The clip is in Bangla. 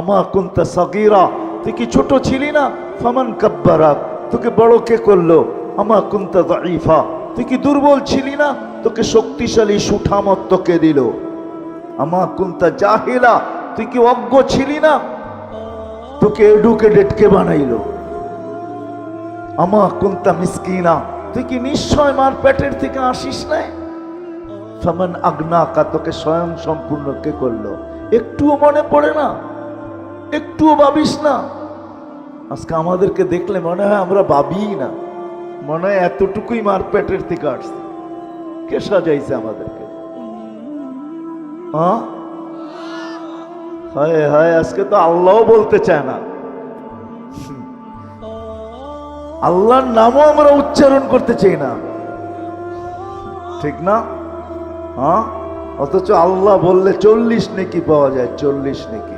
আমা কুনতা সাগীরা, তুই কি ছোট ছিলি না? ফামান কাব্বারাক, তোকে বড় কে করলো? আমা কুনতা যায়ীফা, তুই কি দুর্বল ছিলি না? তোকে শক্তিশালী সুঠামত তোকে দিল। আমা কুনতা জাহিলা, তুই কি অজ্ঞ ছিলি না? তোকে এডুকেটেড কে বানাইলো। আমা কুনতা মিসকিনা, তুই কি নিশ্চয় মার পেটের থেকে আসিস নাই? ফামান আগনাকা, তোকে স্বয়ং সম্পূর্ণ কে করলো? একটুও মনে পড়ে না? একটুও ভাবিস না? আজকে আমাদেরকে দেখলে মনে হয় আমরা ভাবি না, মনে হয় এতটুকুই মার পেটের থেকে আসছে। কে সাজাইছে আমাদেরকে? হায় হায়, আজকে তো আল্লাহ বলতে চায় না, আল্লাহর নামও আমরা উচ্চারণ করতে চাই না, ঠিক না? অথচ আল্লাহ বললে 40 নেকি পাওয়া যায়, 40 নেকি।